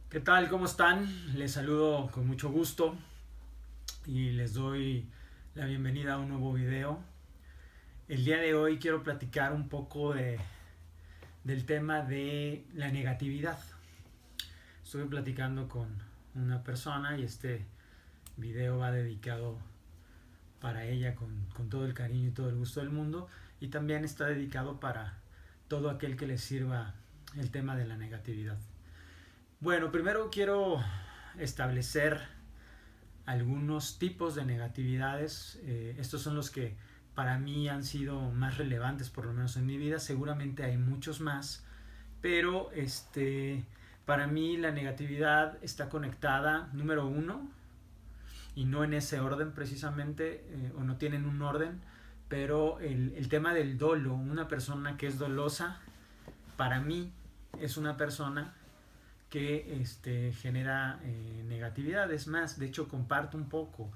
¿Qué tal? ¿Cómo están? Les saludo con mucho gusto y les doy la bienvenida a un nuevo video. El día de hoy quiero platicar un poco del tema de la negatividad. Estuve platicando con una persona y este video va dedicado para ella con todo el cariño y todo el gusto del mundo, y también está dedicado para todo aquel que le sirva el tema de la negatividad. Bueno, primero quiero establecer algunos tipos de negatividades. Estos son los que para mí han sido más relevantes, por lo menos en mi vida. Seguramente hay muchos más, pero para mí la negatividad está conectada, número uno, y no en ese orden precisamente, o no tienen un orden, pero el tema del dolo. Una persona que es dolosa, para mí, es una persona que genera negatividad. Es más, de hecho comparto un poco.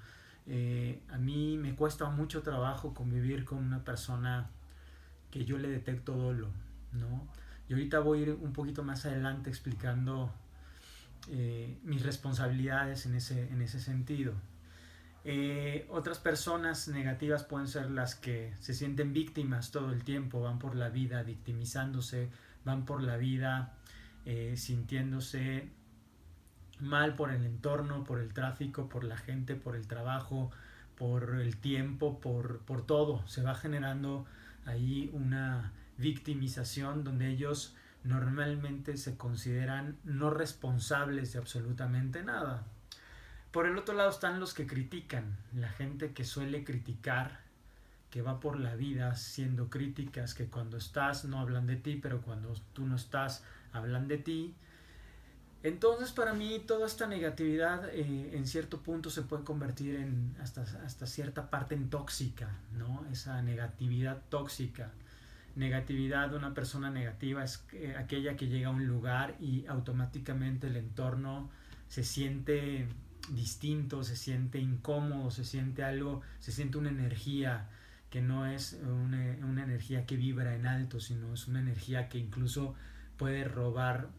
A mí me cuesta mucho trabajo convivir con una persona que yo le detecto dolo, ¿no? Y ahorita voy a ir un poquito más adelante explicando mis responsabilidades en ese sentido. Otras personas negativas pueden ser las que se sienten víctimas todo el tiempo, van por la vida victimizándose, van por la vida sintiéndose mal por el entorno, por el tráfico, por la gente, por el trabajo, por el tiempo, por todo. Se va generando ahí una victimización donde ellos normalmente se consideran no responsables de absolutamente nada. Por el otro lado están los que critican, la gente que suele criticar, que va por la vida siendo críticas, que cuando estás no hablan de ti, pero cuando tú no estás hablan de ti. Entonces para mí toda esta negatividad en cierto punto se puede convertir en hasta cierta parte en tóxica, ¿no? Esa negatividad tóxica. Negatividad de una persona negativa es aquella que llega a un lugar y automáticamente el entorno se siente distinto, se siente incómodo, se siente algo, se siente una energía que no es una energía que vibra en alto, sino es una energía que incluso puede robarte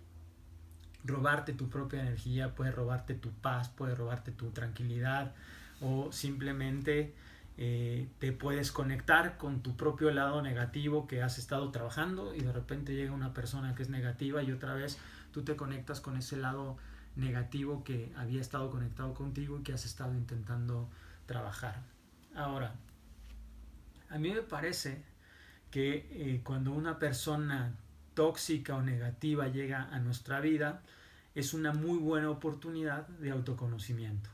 tu propia energía, puede robarte tu paz, puede robarte tu tranquilidad, o simplemente te puedes conectar con tu propio lado negativo que has estado trabajando, y de repente llega una persona que es negativa y otra vez tú te conectas con ese lado negativo que había estado conectado contigo y que has estado intentando trabajar. Ahora, a mí me parece que cuando una persona tóxica o negativa llega a nuestra vida, es una muy buena oportunidad de autoconocimiento.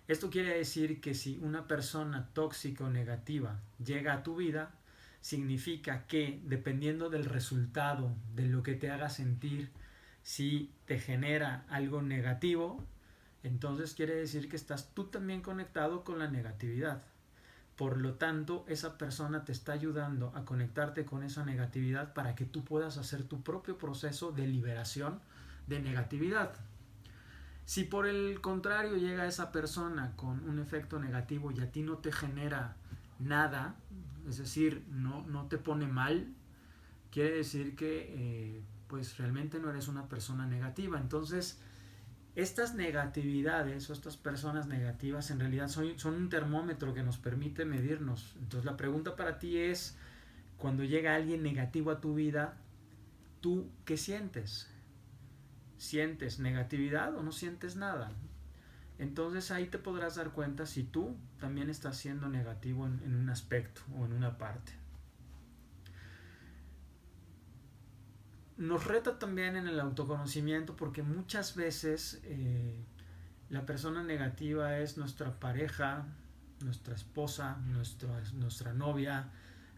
Esto quiere decir que si una persona tóxica o negativa llega a tu vida, significa que dependiendo del resultado, de lo que te haga sentir, si te genera algo negativo, entonces quiere decir que estás tú también conectado con la negatividad. Por lo tanto, esa persona te está ayudando a conectarte con esa negatividad para que tú puedas hacer tu propio proceso de liberación de negatividad. Si por el contrario llega esa persona con un efecto negativo y a ti no te genera nada, es decir, no te pone mal, quiere decir que pues realmente no eres una persona negativa. Entonces, estas negatividades o estas personas negativas en realidad son un termómetro que nos permite medirnos. Entonces la pregunta para ti es, cuando llega alguien negativo a tu vida, ¿tú qué sientes? ¿Sientes negatividad o no sientes nada? Entonces ahí te podrás dar cuenta si tú también estás siendo negativo en un aspecto o en una parte. Nos reta también en el autoconocimiento porque muchas veces la persona negativa es nuestra pareja, nuestra esposa, nuestra novia,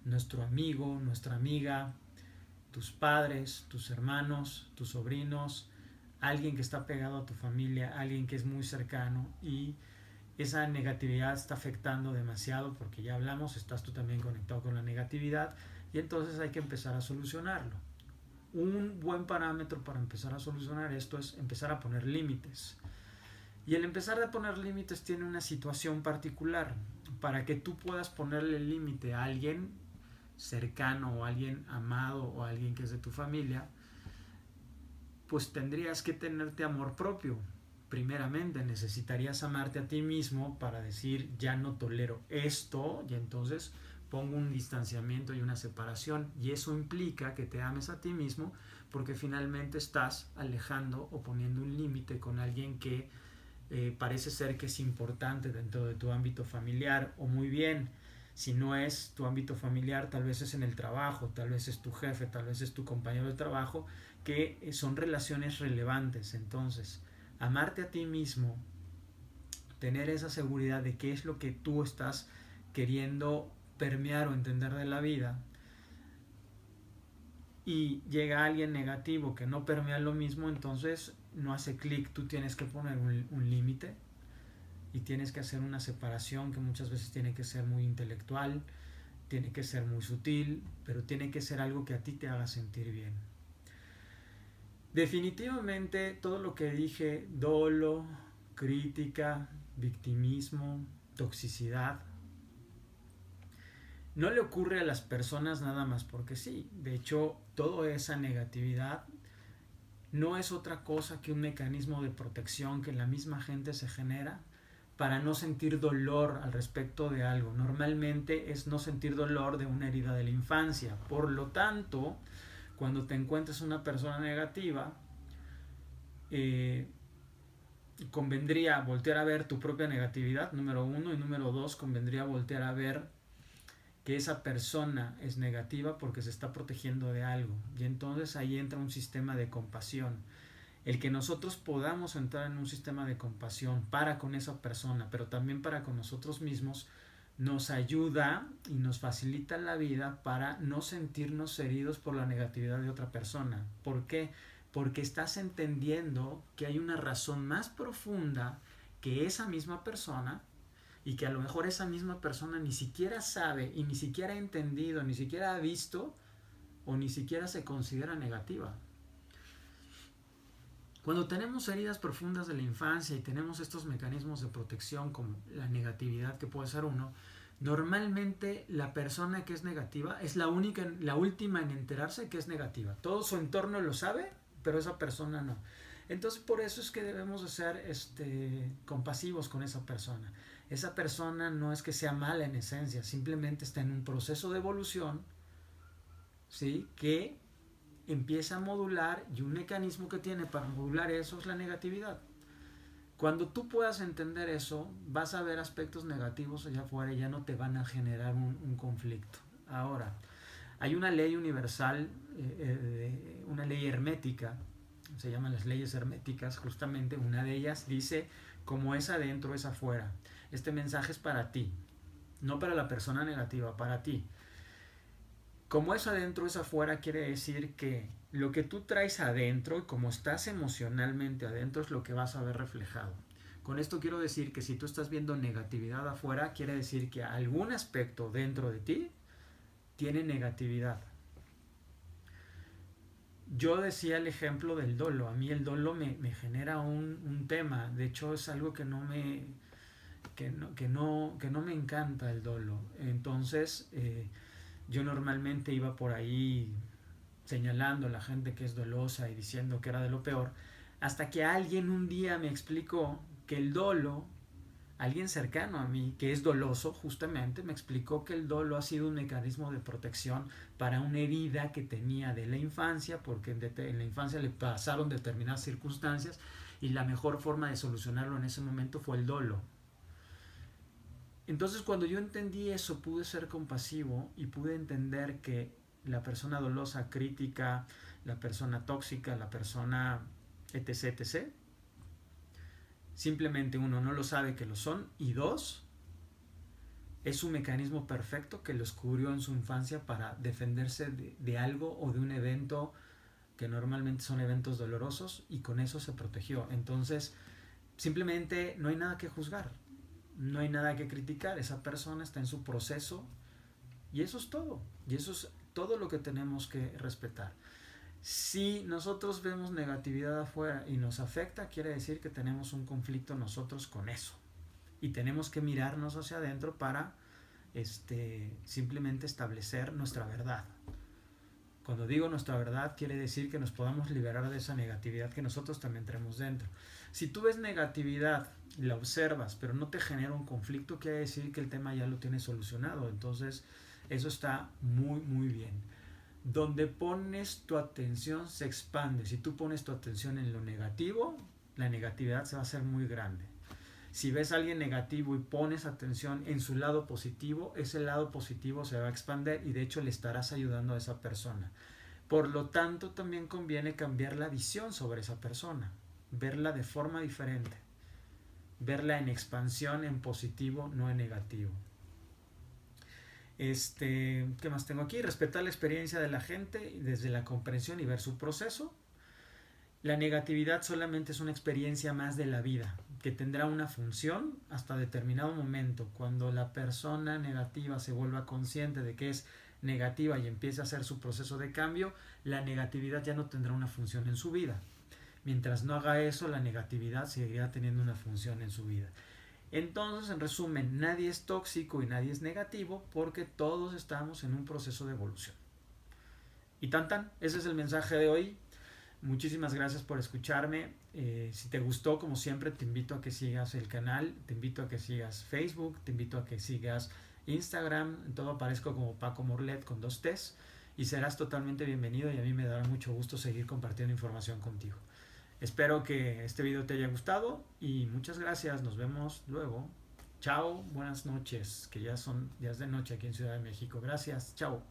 nuestro amigo, nuestra amiga, tus padres, tus hermanos, tus sobrinos, alguien que está pegado a tu familia, alguien que es muy cercano, y esa negatividad está afectando demasiado porque ya hablamos, estás tú también conectado con la negatividad, y entonces hay que empezar a solucionarlo. Un buen parámetro para empezar a solucionar esto es empezar a poner límites. Y el empezar a poner límites tiene una situación particular. Para que tú puedas ponerle límite a alguien cercano o a alguien amado o a alguien que es de tu familia, pues tendrías que tenerte amor propio. Primeramente necesitarías amarte a ti mismo para decir ya no tolero esto y entonces pongo un distanciamiento y una separación, y eso implica que te ames a ti mismo porque finalmente estás alejando o poniendo un límite con alguien que parece ser que es importante dentro de tu ámbito familiar, o muy bien, si no es tu ámbito familiar, tal vez es en el trabajo, tal vez es tu jefe, tal vez es tu compañero de trabajo, que son relaciones relevantes. Entonces, amarte a ti mismo, tener esa seguridad de qué es lo que tú estás queriendo permear o entender de la vida, y llega alguien negativo que no permea lo mismo, entonces no hace clic. Tú tienes que poner un límite y tienes que hacer una separación que muchas veces tiene que ser muy intelectual, tiene que ser muy sutil, pero tiene que ser algo que a ti te haga sentir bien. Definitivamente todo lo que dije, dolo, crítica, victimismo, toxicidad, no le ocurre a las personas nada más porque sí. De hecho, toda esa negatividad no es otra cosa que un mecanismo de protección que la misma gente se genera para no sentir dolor al respecto de algo. Normalmente es no sentir dolor de una herida de la infancia. Por lo tanto, cuando te encuentres una persona negativa, convendría voltear a ver tu propia negatividad, número uno, y número dos, convendría voltear a ver que esa persona es negativa porque se está protegiendo de algo, y entonces ahí entra un sistema de compasión. El que nosotros podamos entrar en un sistema de compasión para con esa persona, pero también para con nosotros mismos, nos ayuda y nos facilita la vida para no sentirnos heridos por la negatividad de otra persona. ¿Por qué? Porque estás entendiendo que hay una razón más profunda que esa misma persona, y que a lo mejor esa misma persona ni siquiera sabe y ni siquiera ha entendido, ni siquiera ha visto, o ni siquiera se considera negativa. Cuando tenemos heridas profundas de la infancia y tenemos estos mecanismos de protección como la negatividad, que puede ser uno, normalmente la persona que es negativa es la última en enterarse que es negativa. Todo su entorno lo sabe, pero esa persona no. Entonces por eso es que debemos de ser compasivos con esa persona. Esa persona no es que sea mala en esencia, simplemente está en un proceso de evolución, ¿sí?, que empieza a modular, y un mecanismo que tiene para modular eso es la negatividad. Cuando tú puedas entender eso, vas a ver aspectos negativos allá afuera y ya no te van a generar un conflicto. Ahora, hay una ley universal, una ley hermética, se llaman las leyes herméticas, justamente una de ellas dice: como es adentro es afuera. Este mensaje es para ti, no para la persona negativa, para ti. Como es adentro es afuera quiere decir que lo que tú traes adentro y como estás emocionalmente adentro es lo que vas a ver reflejado. Con esto quiero decir que si tú estás viendo negatividad afuera, quiere decir que algún aspecto dentro de ti tiene negatividad. Yo decía el ejemplo del dolo. A mí el dolo me genera un tema. De hecho es algo que no me encanta, el dolo. Entonces yo normalmente iba por ahí señalando a la gente que es dolosa y diciendo que era de lo peor, hasta que alguien un día me explicó que el dolo, alguien cercano a mí que es doloso justamente, me explicó que el dolo ha sido un mecanismo de protección para una herida que tenía de la infancia, porque en la infancia le pasaron determinadas circunstancias y la mejor forma de solucionarlo en ese momento fue el dolo. Entonces cuando yo entendí eso, pude ser compasivo y pude entender que la persona dolosa, crítica, la persona tóxica, la persona etc, etc, simplemente uno no lo sabe que lo son, y dos, es un mecanismo perfecto que los cubrió en su infancia para defenderse de algo o de un evento que normalmente son eventos dolorosos, y con eso se protegió. Entonces simplemente no hay nada que juzgar, no hay nada que criticar. Esa persona está en su proceso y eso es todo. Y eso es todo lo que tenemos que respetar. Si nosotros vemos negatividad afuera y nos afecta, quiere decir que tenemos un conflicto nosotros con eso. Y tenemos que mirarnos hacia adentro para simplemente establecer nuestra verdad. Cuando digo nuestra verdad, quiere decir que nos podamos liberar de esa negatividad que nosotros también traemos dentro. Si tú ves negatividad y la observas, pero no te genera un conflicto, quiere decir que el tema ya lo tienes solucionado. Entonces, eso está muy, muy bien. Donde pones tu atención se expande. Si tú pones tu atención en lo negativo, la negatividad se va a hacer muy grande. Si ves a alguien negativo y pones atención en su lado positivo, ese lado positivo se va a expandir y de hecho le estarás ayudando a esa persona. Por lo tanto, también conviene cambiar la visión sobre esa persona, verla de forma diferente, verla en expansión, en positivo, no en negativo. ¿Qué más tengo aquí? Respetar la experiencia de la gente desde la comprensión y ver su proceso. La negatividad solamente es una experiencia más de la vida, que tendrá una función hasta determinado momento. Cuando la persona negativa se vuelva consciente de que es negativa y empiece a hacer su proceso de cambio, la negatividad ya no tendrá una función en su vida. Mientras no haga eso, la negatividad seguirá teniendo una función en su vida. Entonces, en resumen, nadie es tóxico y nadie es negativo porque todos estamos en un proceso de evolución. Y ese es el mensaje de hoy. Muchísimas gracias por escucharme. Si te gustó, como siempre, te invito a que sigas el canal, te invito a que sigas Facebook, te invito a que sigas Instagram. En todo aparezco como Paco Morlet con 2 T's y serás totalmente bienvenido y a mí me dará mucho gusto seguir compartiendo información contigo. Espero que este video te haya gustado y muchas gracias. Nos vemos luego. Chao, buenas noches, que ya es de noche aquí en Ciudad de México. Gracias, chao.